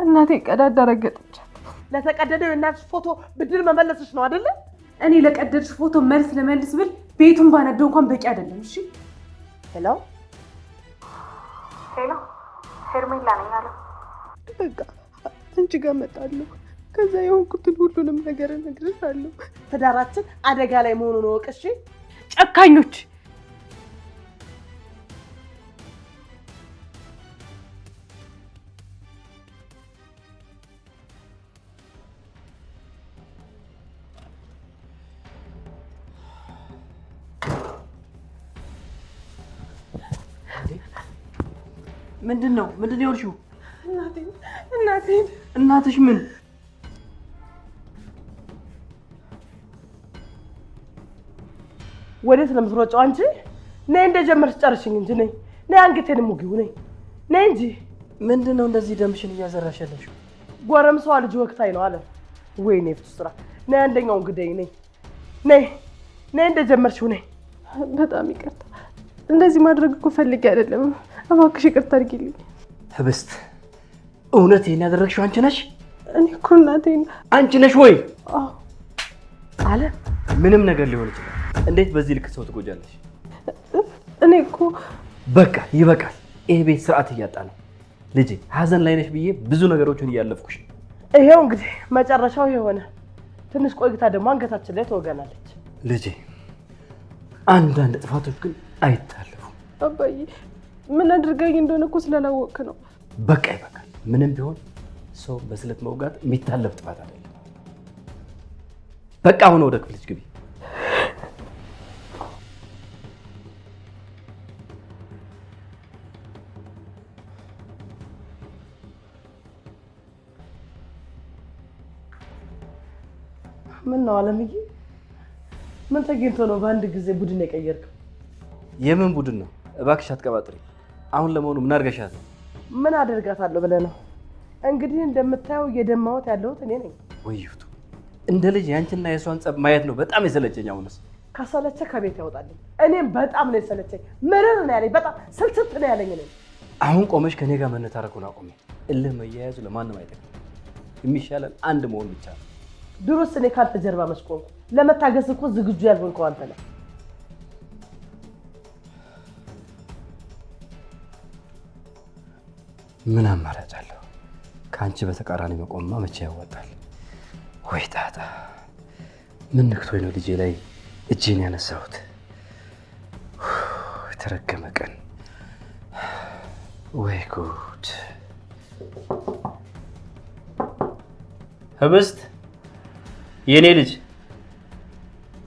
እናቴ ቀዳዳ ረገጠቻት። ለተቀደደው የእናትሽ ፎቶ ብድር መመለስሽ ነው አይደለ? እኔ ለቀደድሽ ፎቶ መልስ ለመልስ ብል ቤቱን ባነደው እንኳን በቂ አይደለም። እሺ ሄሎ ሄሎ፣ ሄርሜላ ነኝ አለ። በቃ አንቺ ጋር እመጣለሁ። ከዛ የሆንኩትን ሁሉንም ነገር እነግርሻለሁ። ትዳራችን አደጋ ላይ መሆኑን ወቅ። እሺ ጨካኞች! ምንድነው ይወርሽው? እናቴን እናትሽ ምን? ወዴት ነው የምትሮጪው አንቺ? ነይ እንደጀመርሽ ጨርሽኝ እንጂ ነይ አንገቴን ሙጊው ነይ እንጂ። ምንድነው እንደዚህ ደምሽን እያዘራሽ ያለሽው? ጎረምሳዋ ልጅ ወቅታኝ ነው አለ። ወይኔ ፍቱ ስራ። ነይ አንደኛውን ግደይ ነይ እንደጀመርሽው ነይ። በጣም ይቅርታ። እንደዚህ ማድረግ እኮ ፈልጌ አይደለም። እባክሽ ይቅርታ አድርጊልኝ። ህብስት፣ እውነት ይሄን ያደረግሽው አንቺ ነሽ? እኔ እኮ እናቴን። አንቺ ነሽ ወይ? አዎ አለ። ምንም ነገር ሊሆን ይችላል። እንዴት በዚህ ልክ ሰው ትጎጃለሽ? እኔ እኮ በቃ ይበቃል። ይሄ ቤት ስርዓት እያጣ ነው። ልጄ ሀዘን ላይ ነሽ ብዬ ብዙ ነገሮችን እያለፍኩሽ። ይሄው እንግዲህ መጨረሻው የሆነ ትንሽ ቆይታ ደግሞ አንገታችን ላይ ትወገናለች። ልጄ አንዳንድ ጥፋቶች ግን አይታለፉም። አባዬ ምን አድርገኝ እንደሆነ እኮ ስላላወቅክ ነው። በቃ ይበቃል። ምንም ቢሆን ሰው በስለት መውጋት የሚታለፍ ጥፋት አይደለም። በቃ አሁን ወደ ክፍልሽ ግቢ። ምን ነው አለምዬ? ምን ተገኝቶ ነው በአንድ ጊዜ ቡድን የቀየርከው? የምን ቡድን ነው? እባክሽ አትቀባጥሪ። አሁን ለመሆኑ ምን አድርገሻት ነው? ምን አደርጋታለሁ ብለህ ነው? እንግዲህ እንደምታየው እየደማሁት ያለሁት እኔ ነኝ። ወይ ይፍቱ፣ እንደ ልጅ ያንቺና የሷን ጸብ ማየት ነው በጣም የሰለቸኝ። አሁንስ ከሰለቸ ከቤት ያወጣልኝ። እኔም በጣም ነው የሰለቸኝ። ምርር ነው ያለኝ። በጣም ስልችት ነው ያለኝ። እኔ አሁን ቆመሽ ከኔ ጋር መነታረኩን አቁሚ። እልህ መያያዙ ለማንም አይጠቅም። የሚሻለን አንድ መሆን ብቻ ነው። ድሮስ እኔ ካንተ ጀርባ መስቆም ለመታገስ እኮ ዝግጁ ያልሆንከው አንተ ነህ። ምን አማራጭ አለው? ከአንቺ በተቃራኒ መቆምማ መቼ ያወጣል? ወይ ጣጣ! ምን ነክቶኝ ነው ልጄ ላይ እጄን ያነሳሁት? የተረገመ ቀን! ወይ ጉድ! ህብስት፣ የኔ ልጅ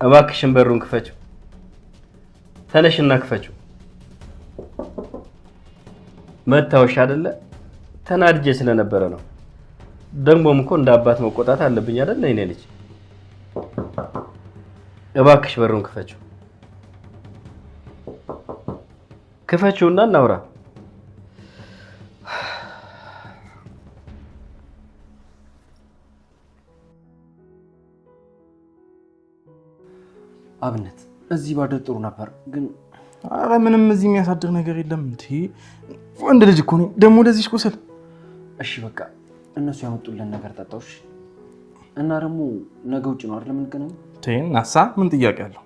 እባክሽን በሩን ክፈችው። ተነሽና ክፈችው። መታወሽ አይደለ? ተናድጄ ስለነበረ ነው። ደግሞም እኮ እንደ አባት መቆጣት አለብኝ አይደል? የኔ ልጅ እባክሽ በሩን ክፈችው። ክፈችውና እናውራ። አብነት እዚህ ባደር ጥሩ ነበር ግን አረ ምንም እዚህ የሚያሳድር ነገር የለም እንዴ ወንድ ልጅ እኮ ነኝ ደግሞ እንደዚህ ቁስል እሺ በቃ እነሱ ያመጡልን ነገር ጠጣውሽ እና ደግሞ ነገ ውጭ ነው አይደል የምንገናኘው ናሳ ምን ጥያቄ አለው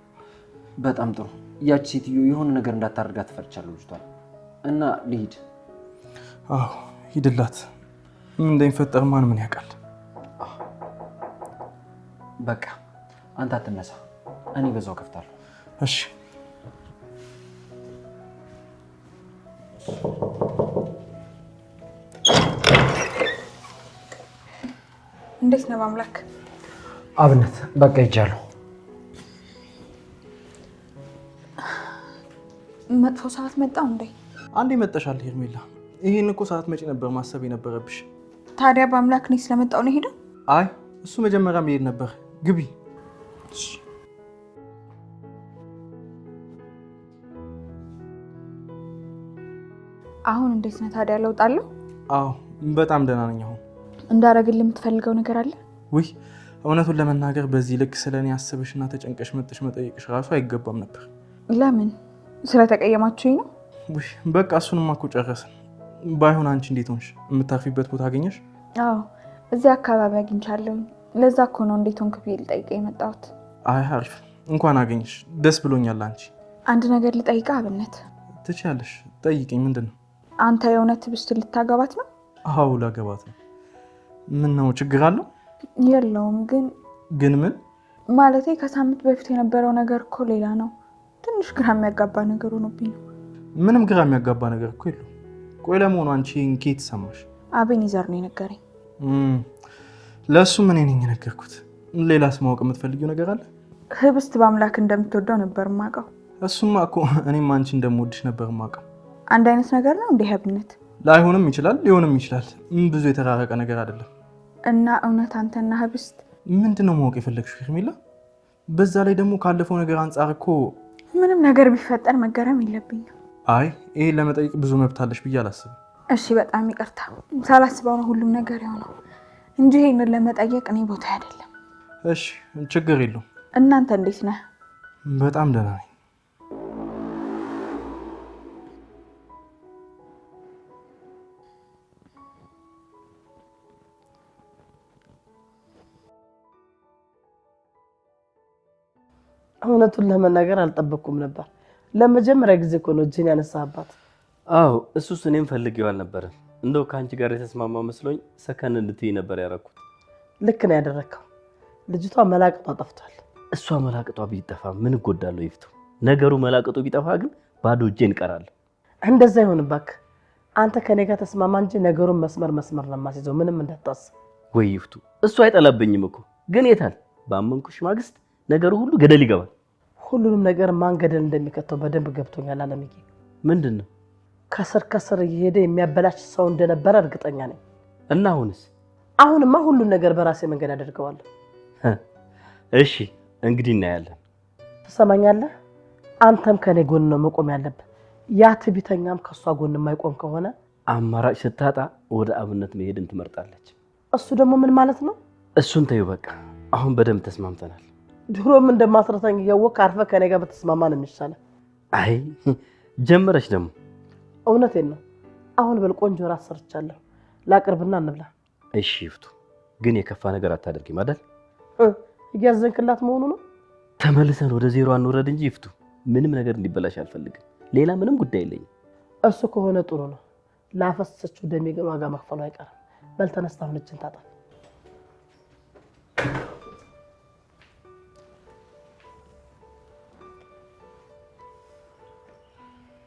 በጣም ጥሩ ያቺ ሴትዮ የሆነ ነገር እንዳታደርጋት ትፈርቻለሁ ልጅቷን እና ልሂድ አዎ ሂድላት ምን እንደሚፈጠር ምን ያውቃል በቃ አንተ አትነሳ እኔ በዛው ከፍታለሁ እሺ እንዴት ነው ማምላክ አብነት በቃ ይጃለሁ መጥፎ ሰዓት መጣው እንዴ አንዴ መጣሻል ሄርሜላ ይሄን እኮ ሰዓት መጪ ነበር ማሰብ የነበረብሽ ታዲያ በአምላክ ነው ስለመጣው ነው ሄደው አይ እሱ መጀመሪያ መሄድ ነበር ግቢ አሁን እንዴት ነው ታዲያ ለውጣለሁ አዎ በጣም ደህና ነኝ አሁን እንዳረግልህ የምትፈልገው ነገር አለ ወይ እውነቱን ለመናገር በዚህ ልክ ስለኔ አስበሽና ተጨንቀሽ መጥተሽ መጠየቅሽ ራሱ አይገባም ነበር ለምን ስለተቀየማችሁኝ ነው ወይ በቃ እሱንማ እኮ ጨረስን ባይሆን አንቺ እንዴት ሆንሽ የምታርፊበት ቦታ አገኘሽ አዎ እዚህ አካባቢ አግኝቻለሁ። ለዛ እኮ ነው እንዴት ሆንክ ብዬ ልጠይቅህ የመጣሁት። አይ አሪፍ፣ እንኳን አገኘሽ፣ ደስ ብሎኛል። አንቺ አንድ ነገር ልጠይቅህ አብነት። ትችያለሽ፣ ጠይቅኝ። ምንድን ነው? አንተ የእውነት ትዕግስት ልታገባት ነው? አዎ ላገባት ነው። ምን ነው ችግር አለው? የለውም። ግን ምን ማለቴ ከሳምንት በፊት የነበረው ነገር እኮ ሌላ ነው። ትንሽ ግራ የሚያጋባ ነገር ሆኖብኝ ነው። ምንም ግራ የሚያጋባ ነገር እኮ የለውም። ቆይ ለመሆኑ አንቺ እንኬት ሰማሽ? አቤኔዘር ነው የነገረኝ። ለእሱ ምን ነኝ የነገርኩት? ሌላስ ማወቅ የምትፈልጊው ነገር አለ? ህብስት በአምላክ እንደምትወደው ነበር የማውቀው። እሱማ እኮ እኔም አንቺ እንደምወድሽ ነበር የማውቀው። አንድ አይነት ነገር ነው እንዴ ህብነት? ላይሆንም ይችላል ሊሆንም ይችላል። ብዙ የተራረቀ ነገር አይደለም። እና እውነት አንተና ህብስት ምንድን ነው ማወቅ የፈለግሽው ሄርሜላ? በዛ ላይ ደግሞ ካለፈው ነገር አንጻር እኮ ምንም ነገር ቢፈጠር መገረም የለብኝም። አይ ይሄን ለመጠየቅ ብዙ መብት አለሽ ብዬ አላስብም። እሺ በጣም ይቅርታ። ሳላስበው ነው ሁሉም ነገር የሆነው እንጂ ይሄንን ለመጠየቅ እኔ ቦታ አይደለም። እሺ ችግር የለውም። እናንተ እንዴት ነህ? በጣም ደህና ነኝ። እውነቱን ለመናገር አልጠበቅኩም ነበር። ለመጀመሪያ ጊዜ እኮ ነው እጅን ያነሳባት። አዎ እሱስ እኔም ፈልጌው አልነበረም። እንደው ከአንቺ ጋር የተስማማ መስሎኝ ሰከን እንድትይ ነበር ያደረኩት። ልክ ነው ያደረከው። ልጅቷ መላቅጧ ጠፍቷል። እሷ መላቅጧ ቢጠፋ ምን እጎዳለሁ ይፍቱ። ነገሩ መላቅጡ ቢጠፋ ግን ባዶ እጄን እቀራለሁ። እንደዛ ይሆንባክ። አንተ ከኔ ጋር ተስማማ እንጂ ነገሩን መስመር ለማስይዘው ምንም እንዳታስብ። ወይ ይፍቱ፣ እሱ አይጠላብኝም እኮ ግን የታል ባመንኩሽ ማግስት ነገሩ ሁሉ ገደል ይገባል። ሁሉንም ነገር ማን ገደል እንደሚከተው በደንብ ገብቶኛል አለምዬ። ምንድነው? ከስር እየሄደ የሚያበላሽ ሰው እንደነበረ እርግጠኛ ነኝ። እና አሁንስ? አሁንማ ሁሉን ነገር በራሴ መንገድ አደርገዋለሁ። እሺ እንግዲህ እናያለን። ትሰማኛለህ? አንተም ከኔ ጎን ነው መቆም ያለብህ። ያ ትዕቢተኛም ከሷ ጎን የማይቆም ከሆነ አማራጭ ስታጣ ወደ አብነት መሄድን ትመርጣለች። እሱ ደግሞ ምን ማለት ነው? እሱን ተይው በቃ። አሁን በደንብ ተስማምተናል። ድሮም እንደማትረታኝ እያወቅህ አርፈህ ከኔ ጋር በተስማማ ነው የሚሻለው። አይ ጀመረች ደግሞ። እውነቴን ነው። አሁን በል ቆንጆ ራት ሰርቻለሁ፣ ላቅርብና እንብላ። እሺ ይፍቱ፣ ግን የከፋ ነገር አታደርጊም አይደል? እያዘንክላት መሆኑ ነው። ተመልሰን ወደ ዜሮ አንወረድ እንጂ ይፍቱ፣ ምንም ነገር እንዲበላሽ አልፈልግም። ሌላ ምንም ጉዳይ የለኝም። እሱ ከሆነ ጥሩ ነው። ላፈሰሰችው ደሜ ግን ዋጋ መክፈሉ አይቀርም። በል ተነስታ አሁን እጅን ታጠብ።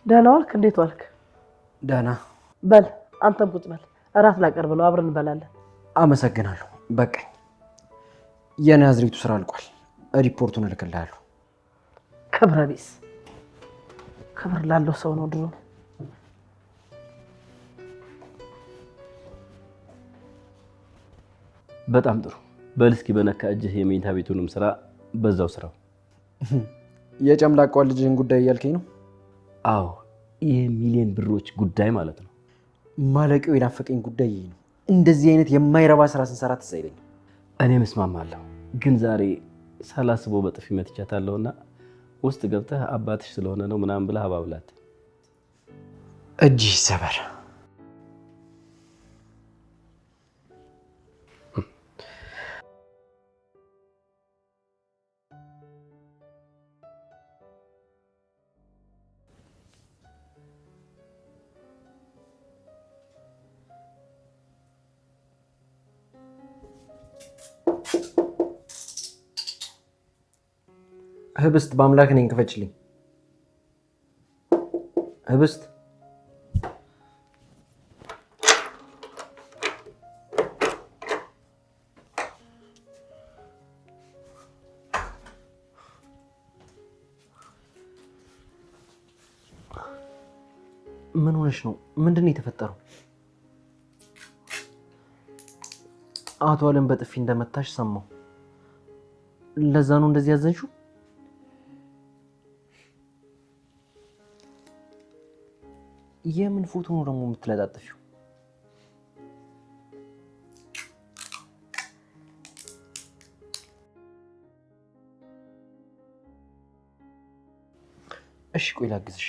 ደህና ዋልክ? እንዴት ዋልክ? ደህና። በል አንተም ቁጭ በል፣ እራት ላቀርብ ነው፣ አብረን እንበላለን። አመሰግናለሁ። በቃኝ። የናዝሬቱ ስራ አልቋል። ሪፖርቱን እልክልሃለሁ። ክብረ ቢስ። ክብር ላለው ሰው ነው ድሮ። በጣም ጥሩ። በል እስኪ በነካ እጅህ የመኝታ ቤቱንም ስራ በዛው ስራው። የጨምላቋ ልጅህን ጉዳይ እያልከኝ ነው? አዎ የሚሊዮን ብሮች ጉዳይ ማለት ነው። ማለቂያው የናፈቀኝ ጉዳይ ይሄ ነው። እንደዚህ አይነት የማይረባ ስራ ስንሰራ ትዝ አይለኝም። እኔም እስማማለሁ፣ ግን ዛሬ ሳላስበው በጥፊ መትቻታለሁና ውስጥ ገብተህ አባትሽ ስለሆነ ነው ምናምን ብለህ አባብላት። እጅ ይሰበር። ህብስት በአምላክ ነኝ፣ ክፈችልኝ። ህብስት ምን ሆነሽ ነው? ምንድን ነው የተፈጠረው? አቶ አለም በጥፊ እንደመታሽ ሰማሁ። ለዛ ነው እንደዚህ ያዘንሽው? የምን ፎቶ ነው ደግሞ የምትለጣጥፊው? እሺ ቆይ ላግዝሽ።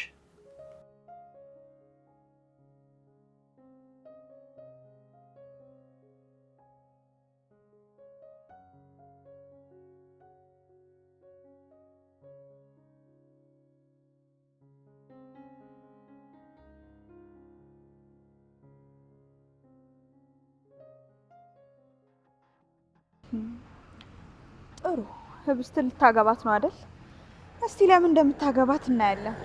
ጥሩ ህብስት ልታገባት ነው አይደል? እስቲ ለምን እንደምታገባት እናያለን።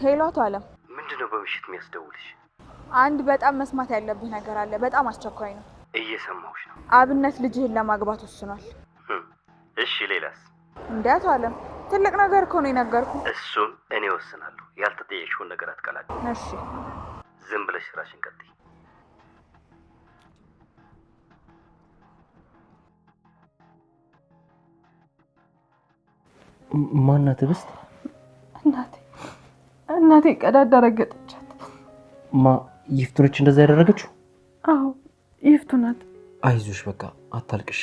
ሄሎ አቶ አለም። ምንድነው በምሽት የሚያስደውልሽ? አንድ በጣም መስማት ያለብህ ነገር አለ። በጣም አስቸኳይ ነው። እየሰማሁሽ ነው። አብነት ልጅህን ለማግባት ወስኗል። እሺ ሌላስ? እንዴ አቶ አለም ትልቅ ነገር እኮ ነው የነገርኩህ። እሱን እኔ ወስናለሁ። ያልተጠየቅሽውን ነገር አትቀላጭ። እሺ ዝም ብለሽ ስራሽን ቀጥይ። ማናት ህብስት? እናቴ ቀዳዳ ረገጠቻት። ይፍቱ ነች እንደዛ ያደረገችው? አዎ ይፍቱ ናት። አይዞሽ በቃ አታልቅሽ።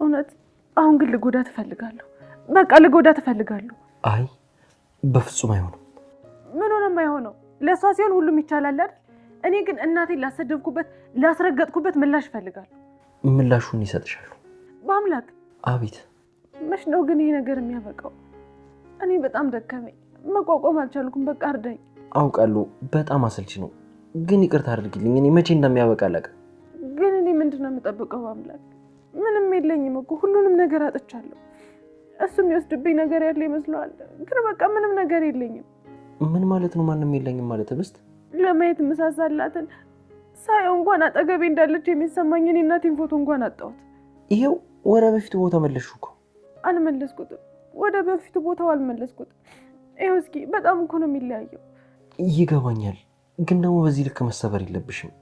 እውነት አሁን ግን ልጎዳት እፈልጋለሁ። በቃ ልጎዳት እፈልጋለሁ። አይ በፍጹም አይሆንም። ምን ሆነ የማይሆነው? ለሷ ሲሆን ሁሉም ይቻላል አይደል? እኔ ግን እናቴን ላሰደብኩበት ላስረገጥኩበት ምላሽ እፈልጋለሁ። ምላሹን ይሰጥሻሉ። በአምላክ አቤት። መች ነው ግን ይሄ ነገር የሚያበቃው? እኔ በጣም ደከመኝ፣ መቋቋም አልቻልኩም። በቃ እርዳኝ። አውቃለሁ በጣም አሰልቺ ነው፣ ግን ይቅርታ አድርጊልኝ። እኔ መቼ እንደሚያበቃ አላውቅም። ግን እኔ ምንድነው የምጠብቀው? በአምላክ ምንም የለኝም እኮ ሁሉንም ነገር አጥቻለሁ። እሱም የሚወስድብኝ ነገር ያለ ይመስለዋል፣ ግን በቃ ምንም ነገር የለኝም። ምን ማለት ነው ማንም የለኝም ማለት? ህብስት ለማየት መሳሳላትን ሳየው እንኳን አጠገቤ እንዳለች የሚሰማኝን የእናቴን ፎቶ እንኳን አጣሁት። ይሄው ወደ በፊቱ ቦታ መለስሽው እኮ። አልመለስኩትም፣ ወደ በፊቱ ቦታው አልመለስኩትም። ይኸው እስኪ በጣም እኮ ነው የሚለያየው። ይገባኛል፣ ግን ደግሞ በዚህ ልክ መሰበር የለብሽም።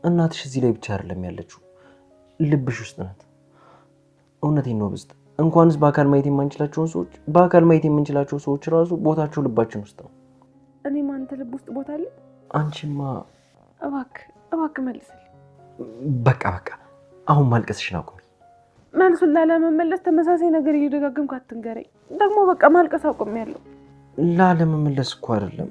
እናትሽ እዚህ ላይ ብቻ አይደለም ያለችው፣ ልብሽ ውስጥ ናት። እውነቴን ነው ህብስት፣ እንኳንስ በአካል ማየት የማንችላቸውን ሰዎች በአካል ማየት የምንችላቸው ሰዎች ራሱ ቦታቸው ልባችን ውስጥ ነው። እኔም አንተ ልብ ውስጥ ቦታ አለ። አንቺማ እባክህ መልስልኝ። በቃ አሁን ማልቀስሽን አቁሚ። መልሱን ላለመመለስ ተመሳሳይ ነገር እየደጋገምክ አትንገረኝ። ደግሞ በቃ ማልቀስ አቁሜያለሁ። ላለመመለስ እኮ አይደለም።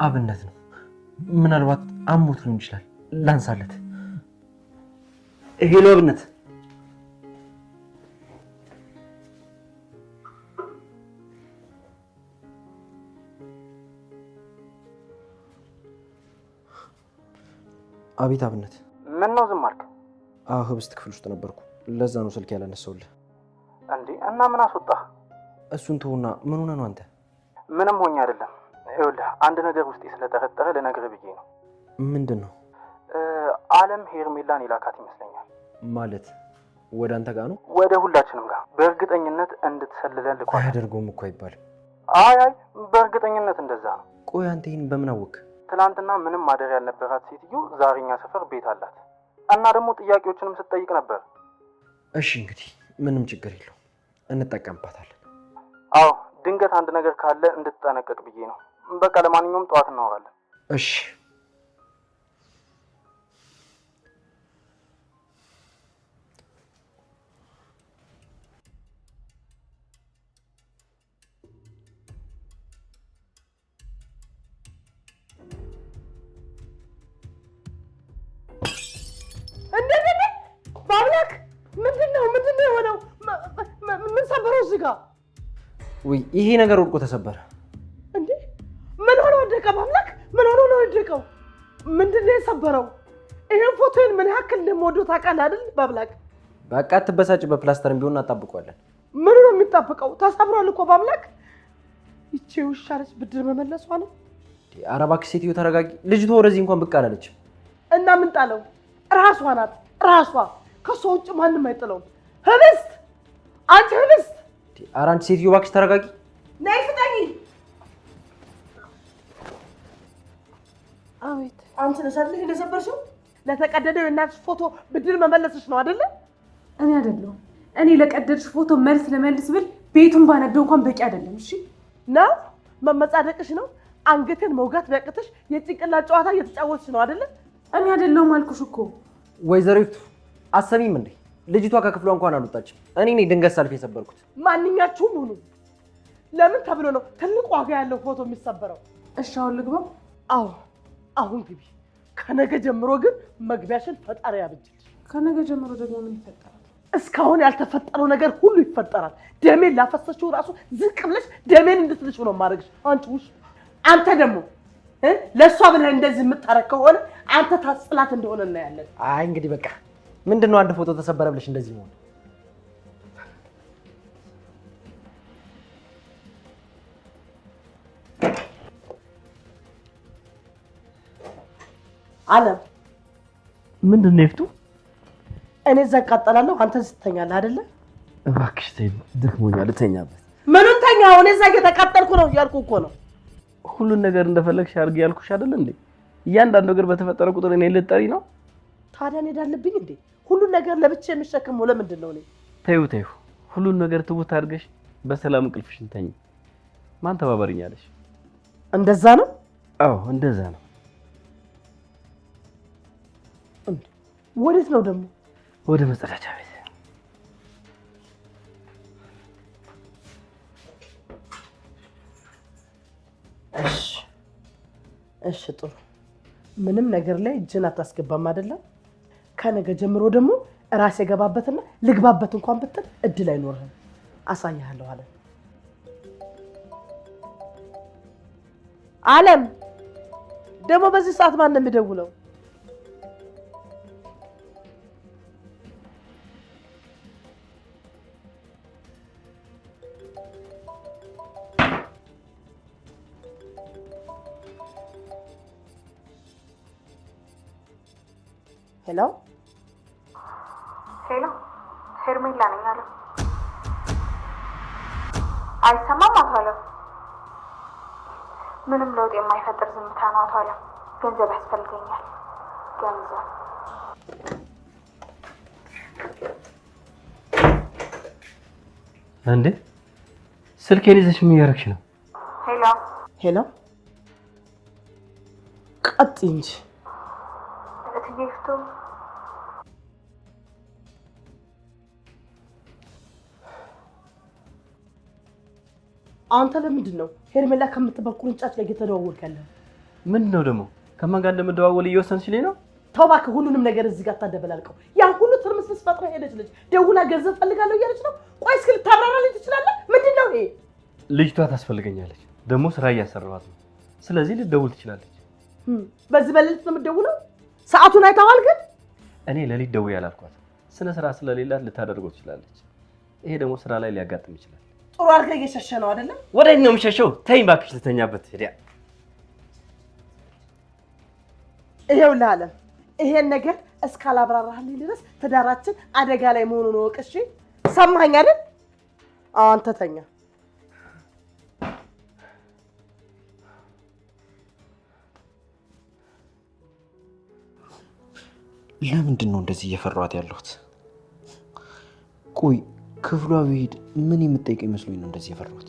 አብነት ነው። ምናልባት አሞት ሊሆን ይችላል። ላንሳለት። ሄሎ አብነት። አቤት አብነት። ምን ነው ዝም አልክ? አዎ ህብስት ክፍል ውስጥ ነበርኩ፣ ለዛ ነው ስልክ ያላነሳውልህ። እንዴ እና ምን አስወጣህ? እሱን ተውና ምን ሆነ ነው አንተ? ምንም ሆኜ አይደለም። ይኸውልህ አንድ ነገር ውስጤ ስለጠረጠረ ልነግርህ ብዬ ነው። ምንድን ነው? አለም ሄርሜላን ይላካት ይመስለኛል። ማለት ወደ አንተ ጋር ነው? ወደ ሁላችንም ጋር በእርግጠኝነት እንድትሰልለን ልኳል። አያደርገውም እኮ አይባልም። አይ በእርግጠኝነት እንደዛ ነው። ቆይ አንተ ይህን በምን አወቅ? ትናንትና ምንም ማደሪያ ያልነበራት ሴትዮ ዛሬኛ ሰፈር ቤት አላት እና ደግሞ ጥያቄዎችንም ስትጠይቅ ነበር። እሺ እንግዲህ ምንም ችግር የለው፣ እንጠቀምባታለን። አዎ ድንገት አንድ ነገር ካለ እንድትጠነቀቅ ብዬ ነው። በቃ ለማንኛውም ጠዋት እናወራለን። እሺ በአምላክ ምንድነው የሆነው? ምን ሰበረው እዚህ ጋር? ወይ ይሄ ነገር ወድቆ ተሰበረ እንዴ? ምን ሆነ ወደቀ? በአምላክ ምን ሆነ ነው ወደቀው? ምንድነው የሰበረው? ይሄን ፎቶን ምን ያክል እንደምወደው ታውቃለህ አይደል? በአምላክ በቃ አትበሳጭ። በፕላስተርም ቢሆን እናጣብቀዋለን። ምን ነው የሚጣበቀው? ተሰብሯል እኮ በአምላክ። ይቺ ውሻ ልጅ ብድር መመለሷ ነው። ኧረ እባክሽ ሴትዮ ተረጋጊ። ልጅቷ ወደዚህ እንኳን ብቅ አላለችም። እና ምን ጣለው? ራሷ ናት ራሷ። ከሷ ውጭ ማንም አይጥለውም። ህብስት፣ አንቺ ህብስት! ኧረ አንቺ ሴትዮ እባክሽ ተረጋጊ። ነይ ፍጠኝ። አቤት። አንቺ ነሽ አይደል እንደሰበርሽው? ለተቀደደው የእናትሽ ፎቶ ብድር መመለስሽ ነው አይደለ? እኔ አይደለሁም። እኔ ለቀደድሽ ፎቶ መልስ ለመልስ ብል ቤቱን ባነደው እንኳን በቂ አይደለም። እሺ ነው መመጻደቅሽ ነው። አንገቴን መውጋት ቢያቅትሽ የጭንቅላት ጨዋታ እየተጫወትሽ ነው አይደለ? እኔ አይደለሁም አልኩሽ እኮ። ወይዘሮ ይፍቱ አሰሚም እንዴ? ልጅቷ ከክፍሏ እንኳን አልወጣችም። እኔ ነኝ ድንገት ሳልፍ የሰበርኩት። ማንኛችሁም ሁኑ። ለምን ተብሎ ነው ትልቅ ዋጋ ያለው ፎቶ የሚሰበረው? እሺ አሁን ልግባ? አዎ አሁን ግቢ። ከነገ ጀምሮ ግን መግቢያሽን ፈጣሪ ያብጅልሽ። ከነገ ጀምሮ ደግሞ ምን ይፈጠራል? እስካሁን ያልተፈጠረው ነገር ሁሉ ይፈጠራል። ደሜን ላፈሰችው ራሱ ዝቅ ብለሽ ደሜን እንድትልሽ ነው ማድረግሽ። አንቺ ውሽ አንተ ደግሞ ለሷ ብለህ እንደዚህ የምታረግ ከሆነ አንተ ታጽላት እንደሆነ እናያለን። አይ እንግዲህ በቃ ምንድነው አንድ ፎቶ ተሰበረ ብለሽ እንደዚህ ሆነ? አለም ምንድነው ይፍቱ? እኔ እዛ እቃጠላለሁ፣ አንተ ስትተኛለህ አይደለ? እባክሽ ተይ፣ ደክሞኛል፣ ልተኛበት። ምኑን ተኛ? እኔ እዛ እየተቃጠልኩ ነው እያልኩ እኮ ነው። ሁሉን ነገር እንደፈለግሽ አድርጊ ያልኩሽ አይደል እንዴ? እያንዳንዱ ነገር በተፈጠረ ቁጥር እኔ ልጠሪ ነው? ታዲያ እኔ ዳለብኝ እንዴ? ሁሉን ነገር ለብቻ የሚሸከመው ለምንድን ነው? እኔ ተይው፣ ሁሉን ነገር ትውት አድርገሽ በሰላም እንቅልፍሽን ተኝ። ማን ተባበርኛለሽ? እንደዛ ነው? አዎ እንደዛ ነው። ወዴት ነው ደግሞ? ወደ መጸዳጃ ቤት። እሺ ጥሩ። ምንም ነገር ላይ እጅን አታስገባም አይደለም? ከነገ ጀምሮ ደግሞ ራሴ ገባበትና ልግባበት እንኳን ብትል እድል አይኖርህም። አሳያለሁ። አለም ደግሞ በዚህ ሰዓት ማን ነው የሚደውለው? ሄሎ ሄሎ፣ ሄርሜላ ነኝ አለ። አይሰማም አቶ አለም? ምንም ለውጥ የማይፈጥር ዝምታ ነው አቶ አለም። ገንዘብ ያስፈልገኛል፣ ገንዘብ። እንዴ ስልኬን ይዘሽ ምን እያደረግሽ ነው? ሄሎ ሄሎ፣ ቀጥይ እንጂ እትዬ ይፍቱ። አንተ ለምንድን ነው ሄርሜላ ከምትባል ቁርንጫት ጋር እየተደዋወልክ ያለህ? ምንድን ነው ደግሞ? ከማን ጋር እንደምደዋወል እየወሰንሽልኝ ነው? ተው እባክህ፣ ሁሉንም ነገር እዚህ ጋር ታደበላልቀው። ያ ሁሉ ትርምስምስ ፈጥራ ሄደች ልጅ ደውላ ገንዘብ ፈልጋለሁ እያለች ነው። ቆይ እስኪ ልታብራራልኝ ትችላለህ? ምንድን ነው ይሄ? ልጅቷ ታስፈልገኛለች፣ ደግሞ ስራ እያሰራኋት ነው። ስለዚህ ልትደውል ትችላለች። በዚህ በሌሊት ነው የምትደውለው? ሰዓቱን አይተዋል? ግን እኔ ሌሊት ደውዬ አላልኳት። ስነ ስራ ስለሌላት ልታደርገው ትችላለች። ይሄ ደግሞ ስራ ላይ ሊያጋጥም ይችላል። ጥሩ አድርገህ እየሸሸ ነው አይደለም? ወደ እኔ ነው የምሸሸው? ተይኝ እባክሽ፣ ልተኛበት። ሄዲያ ይሄውልህ አለም፣ ይሄን ነገር እስካላብራራህልኝ ድረስ ትዳራችን አደጋ ላይ መሆኑን እወቅ። እሺ ሰማኸኝ አይደል? አዎ አንተ ተኛ። ለምንድን ነው እንደዚህ እየፈራኋት ያለሁት? ቆይ ክፍሏ ብሄድ ምን የምጠይቀው ይመስሉኝ ነው እንደዚህ የፈራሁት?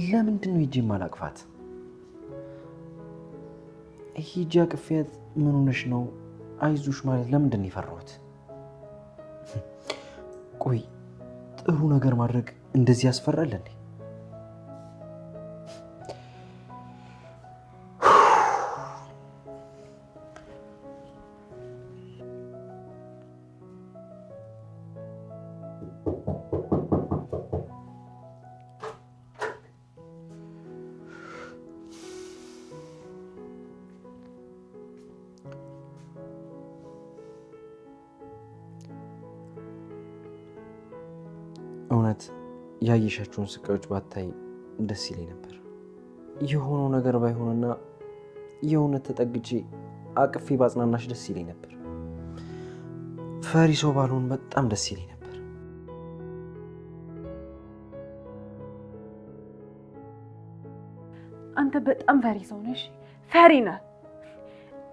ለምንድን ነው ሂጄ ማላቅፋት? ሂጄ አቅፌያት ምን ሆነሽ ነው አይዞሽ ማለት ለምንድን ነው የፈራሁት? ቆይ ጥሩ ነገር ማድረግ እንደዚህ ያስፈራል እንዴ? እውነት ያየሻቸውን ስቃዮች ባታይ ደስ ይለኝ ነበር። የሆነው ነገር ባይሆንና የእውነት ተጠግቼ አቅፌ ባጽናናሽ ደስ ይለኝ ነበር። ፈሪ ሰው ባልሆን በጣም ደስ ይለኝ ነበር። አንተ በጣም ፈሪ ሰው ነሽ፣ ፈሪ ነህ።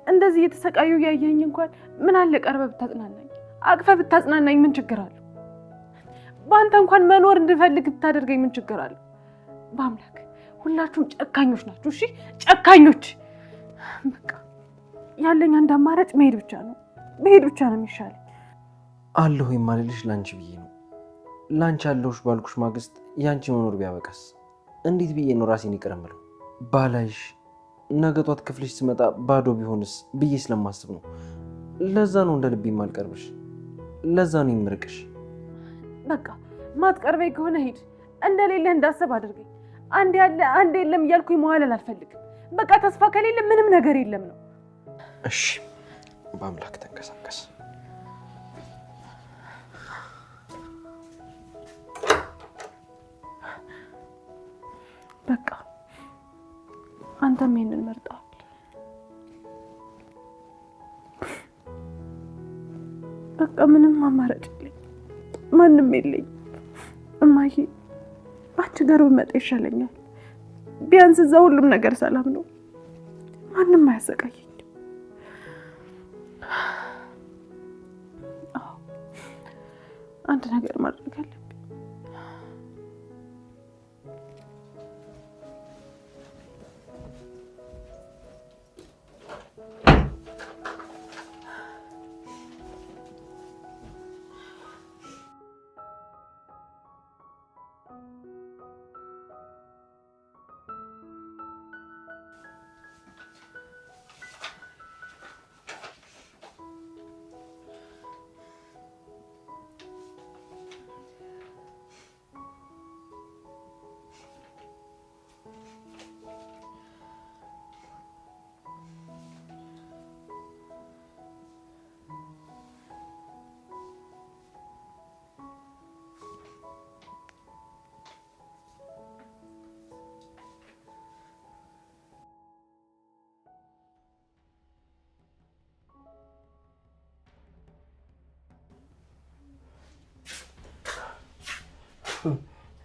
እንደዚህ እየተሰቃዩ ያየኝ እንኳን ምን አለ ቀርበህ ብታጽናናኝ፣ አቅፈህ ብታጽናናኝ ምን ችግር አለው? በአንተ እንኳን መኖር እንድፈልግ ብታደርገኝ ምን ችግር አለው? በአምላክ ሁላችሁም ጨካኞች ናችሁ። እሺ ጨካኞች። በቃ ያለኝ አንድ አማራጭ መሄድ ብቻ ነው፣ መሄድ ብቻ ነው የሚሻለኝ። አለሁ የማልልሽ ላንቺ ብዬ ነው። ላንቺ አለሁሽ ባልኩሽ ማግስት ያንቺ መኖር ቢያበቃስ እንዴት ብዬ ነው ራሴን ይቅር እምለው? ባላይሽ ነገ ጧት ክፍልሽ ስመጣ ባዶ ቢሆንስ ብዬ ስለማስብ ነው። ለዛ ነው እንደ ልቤ የማልቀርብሽ። ለዛ ነው የምርቅሽ። በቃ ማትቀርበኝ ከሆነ ሂድ። እንደሌለ እንዳሰብ አድርገኝ። አንድ ያለ አንድ የለም እያልኩኝ መዋለል አልፈልግም። በቃ ተስፋ ከሌለ ምንም ነገር የለም ነው። እሺ በአምላክ ተንቀሳቀስ። በቃ አንተም ይሄንን መርጠዋል። በቃ ምንም አማራጭ የለኝ፣ ማንም የለኝ። እማዬ አንቺ ጋር ብመጣ ይሻለኛል። ቢያንስ እዛ ሁሉም ነገር ሰላም ነው፣ ማንም አያሰቃየኝም። አንድ ነገር ማድረግ አለብኝ።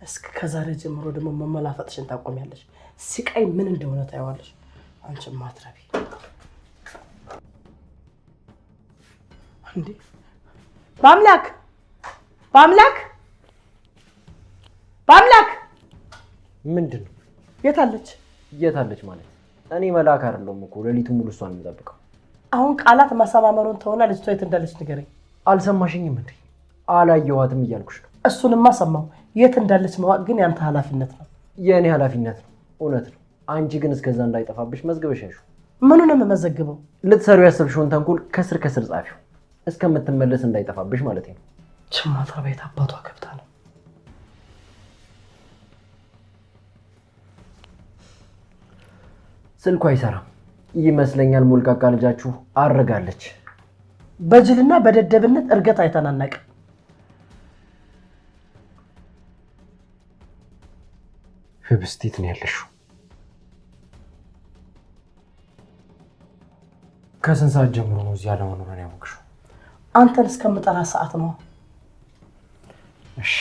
እስከ ከዛሬ ጀምሮ ደግሞ መመላፈጥሽን ታቆሚያለሽ። ሲቃይ ምን እንደሆነ ታይዋለሽ። አንቺም ማትረቢ እንዴ! በአምላክ በአምላክ በአምላክ! ምንድን ነው? የት አለች? የት አለች ማለት? እኔ መልአክ አይደለሁም እኮ ሌሊቱን ሙሉ እሷን የምጠብቀው። አሁን ቃላት ማሰማመሩን ተሆና ልጅቷ የት እንዳለች ንገረኝ። አልሰማሽኝም እንዴ? አላየኋትም እያልኩሽ ነው። እሱንማ ሰማሁ። የት እንዳለች ማወቅ ግን ያንተ ኃላፊነት ነው። የእኔ ኃላፊነት ነው፣ እውነት ነው። አንቺ ግን እስከዛ እንዳይጠፋብሽ መዝግበሽ ያሹ። ምኑን ነው የምመዘግበው? ልትሰሩ ያሰብሽውን ተንኮል ከስር ከስር ጻፊው፣ እስከምትመለስ እንዳይጠፋብሽ ማለት ነው። ችማታ ቤት አባቷ ገብታ ነው። ስልኩ አይሰራም ይመስለኛል። ሞልቃቃ ልጃችሁ አርጋለች። በጅልና በደደብነት እርገት አይተናነቅም። ህብስቲት ነው ያለሽው። ከስንት ሰዓት ጀምሮ ነው እዚህ ያለመኖርን ያወቅሽው? አንተን እስከምጠራ ሰዓት ነው። እሺ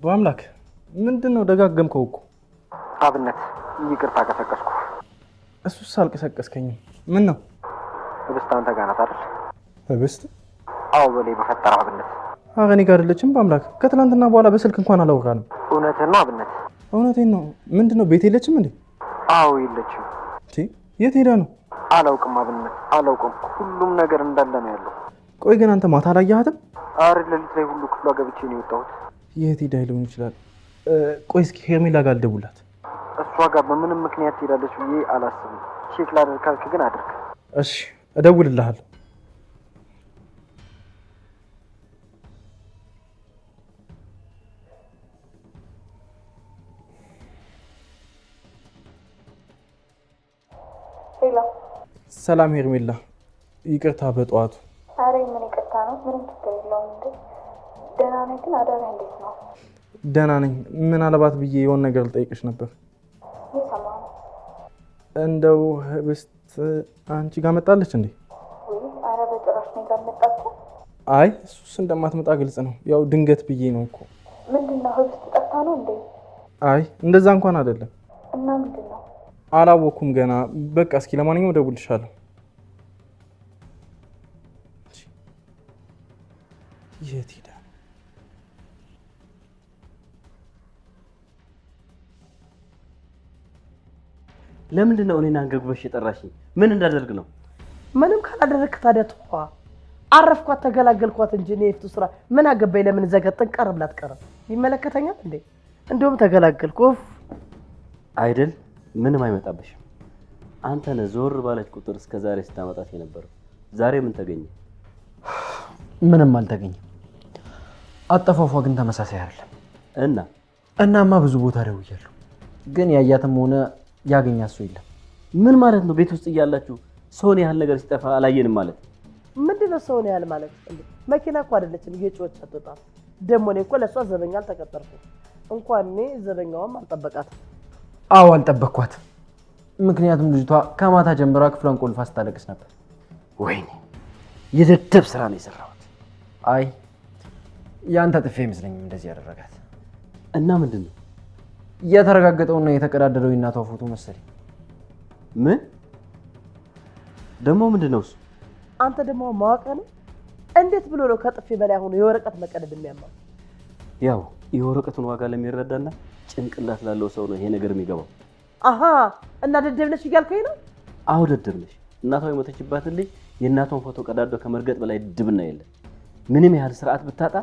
በአምላክ ምንድን ነው ደጋገምከው እኮ። አብነት ይቅርታ ቀሰቀስኩ። እሱስ አልቀሰቀስከኝም። ምን ነው? ህብስት አንተ ጋር ናት አይደል? ህብስት? አዎ በሌ በፈጠረው አብነት። ኧረ እኔ ጋር አይደለችም በአምላክ። ከትናንትና በኋላ በስልክ እንኳን አላወራንም። እውነትህን ነው አብነት? እውነቴን ነው። ምንድን ነው ቤት የለችም እንዴ? አዎ የለችም። የት ሄዳ ነው? አላውቅም አብነት አላውቅም። ሁሉም ነገር እንዳለ ነው ያለው። ቆይ ግን አንተ ማታ አላየሃትም? ኧረ ሌሊት ላይ ሁሉ ክፍሏ ገብቼ ነው የወጣሁት። የት ሄዳ ሊሆን ይችላል? ቆይ እስኪ ሄርሜላ ጋር ልደውልላት። እሷ ጋር በምንም ምክንያት ትሄዳለች ብዬ አላስብም። ቼክ ላድርግ ካልክ ግን አድርግ። እሺ እደውልልሃለሁ። ሄሎ። ሰላም ሄርሜላ፣ ይቅርታ በጠዋቱ። ኧረ ምን ይቅርታ ነው? ምንም ችግር የለውም። እንዴ ደህና ነኝ። ግን አዳሪ እንዴት ነው? ደህና ነኝ። ምናልባት ብዬ የሆነ ነገር ልጠይቅሽ ነበር። የሰማ ነው። እንደው ህብስት አንቺ ጋር መጣለች እንዴ? ኧረ በጭራሽ እኔ ጋር መጣችሁ? አይ እሱስ እንደማትመጣ ግልጽ ነው። ያው ድንገት ብዬ ነው እኮ። ምንድን ነው ህብስት ጠፍታ ነው እንዴ? አይ እንደዛ እንኳን አይደለም። እና ምንድን ነው? አላወኩም ገና። በቃ እስኪ ለማንኛውም እደውልልሻለሁ። የት ሄዳ? ለምንድን ነው እኔን አንገብግበሽ የጠራሽኝ? ምን እንዳደርግ ነው? ምንም ካላደረግክ ታዲያ ተዋ። አረፍኳት ተገላገልኳት እንጂ እኔ የፍቱ ስራ ምን አገባኝ? ለምን ዘገጥን ቀርብ ላትቀርብ ይመለከተኛል እንዴ? እንደውም ተገላገልኩ አይደል? ምንም አይመጣብሽም። አንተ ነህ ዞር ባለች ቁጥር እስከ ዛሬ ስታመጣት የነበረው። ዛሬ ምን ተገኘ? ምንም አልተገኘም። አጠፋፏ ግን ተመሳሳይ አይደለም። እናማ ብዙ ቦታ ደውያለሁ፣ ግን ያያትም ሆነ ያገኛት ሰው የለም። ምን ማለት ነው? ቤት ውስጥ እያላችሁ ሰውን ያህል ነገር ሲጠፋ አላየንም ማለት? ምንድነው ሰውን ያህል ማለት? መኪና እኮ አይደለችም እየጮኸች አትወጣም። ደግሞ እኔ እኮ ለእሷ ዘበኛ አልተቀጠርኩም። እንኳን እኔ ዘበኛዋም አልጠበቃትም። አዎ አልጠበቅኳትም። ምክንያቱም ልጅቷ ከማታ ጀምራ ክፍሏን ቆልፋ ስታለቅስ ነበር። ወይኔ የደደብ ስራ ነው የሰራሁት። አይ ያንተ ጥፊ አይመስለኝም እንደዚህ ያደረጋት። እና ምንድን ነው የተረጋገጠውና የተቀዳደረው የእናቷ ፎቶ መሰለኝ። ምን ደግሞ ምንድን ነው እሱ? አንተ ደግሞ ማወቅ ነው። እንዴት ብሎ ነው ከጥፊ በላይ ሆኖ የወረቀት መቀደድ የሚያማው? ያው የወረቀቱን ዋጋ ለሚረዳና ጭንቅላት ላለው ሰው ነው ይሄ ነገር የሚገባው። አሃ እና ደደብ ነሽ እያልከኝ ነው? አዎ ደደብ ነሽ። እናቷ የሞተችባትን ልጅ የእናቷን ፎቶ ቀዳዶ ከመርገጥ በላይ ድብና የለም። ምንም ያህል ስርዓት ብታጣ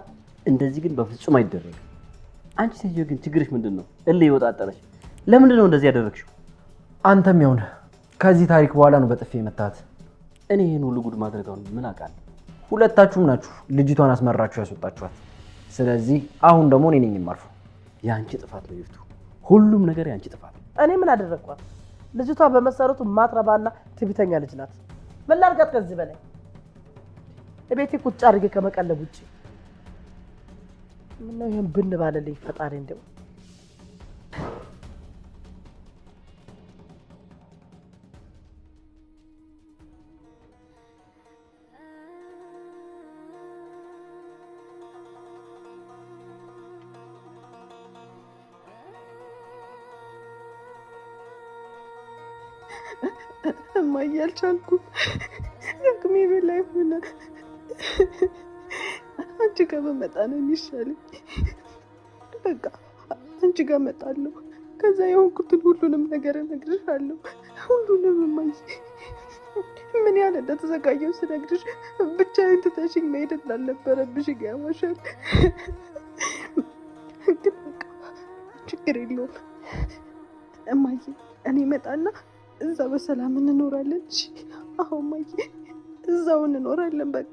እንደዚህ ግን በፍጹም አይደረግም። አንቺ ሴትዮ ግን ችግርሽ ምንድን ነው? እልህ ይወጣጠረሽ። ለምንድን ነው እንደዚህ ያደረግሽው? አንተም ያው ነህ። ከዚህ ታሪክ በኋላ ነው በጥፊ የመታት። እኔ ይሄን ሁሉ ጉድ ማድረጋውን ምን አውቃለሁ? ሁለታችሁም ናችሁ ልጅቷን አስመራችሁ ያስወጣችኋት። ስለዚህ አሁን ደግሞ እኔ ነኝ የማርፈው። የአንቺ ጥፋት ነው ይፍቱ። ሁሉም ነገር የአንቺ ጥፋት ነው። እኔ ምን አደረግኳት? ልጅቷ በመሰረቱ ማትረባና ትዕቢተኛ ልጅ ናት። ምን ላድርጋት ከዚህ በላይ? እቤቴ ቁጭ አድርጌ ከመቀለብ ውጭ ምነው ይሄን ብን ባለልኝ ፈጣሪ እንደው። እማዬ አልቻልኩም። አቅሜ በላይ ሆነ። አንቺ ጋር በመጣ ነው የሚሻለኝ። በቃ አንቺ ጋር እመጣለሁ። ከዛ የሆንኩትን ሁሉንም ነገር እነግርሻለሁ። ሁሉንም እማዬ። ምን ያህል እንደተዘጋጀሁ ስነግርሽ ብቻዬን ትተሽኝ መሄድ እንዳልነበረብሽ ይገባሻል። ግን በቃ ችግር የለውም እማዬ። እኔ እመጣና እዛ በሰላም እንኖራለን። አሁን እማዬ እዛው እንኖራለን በቃ።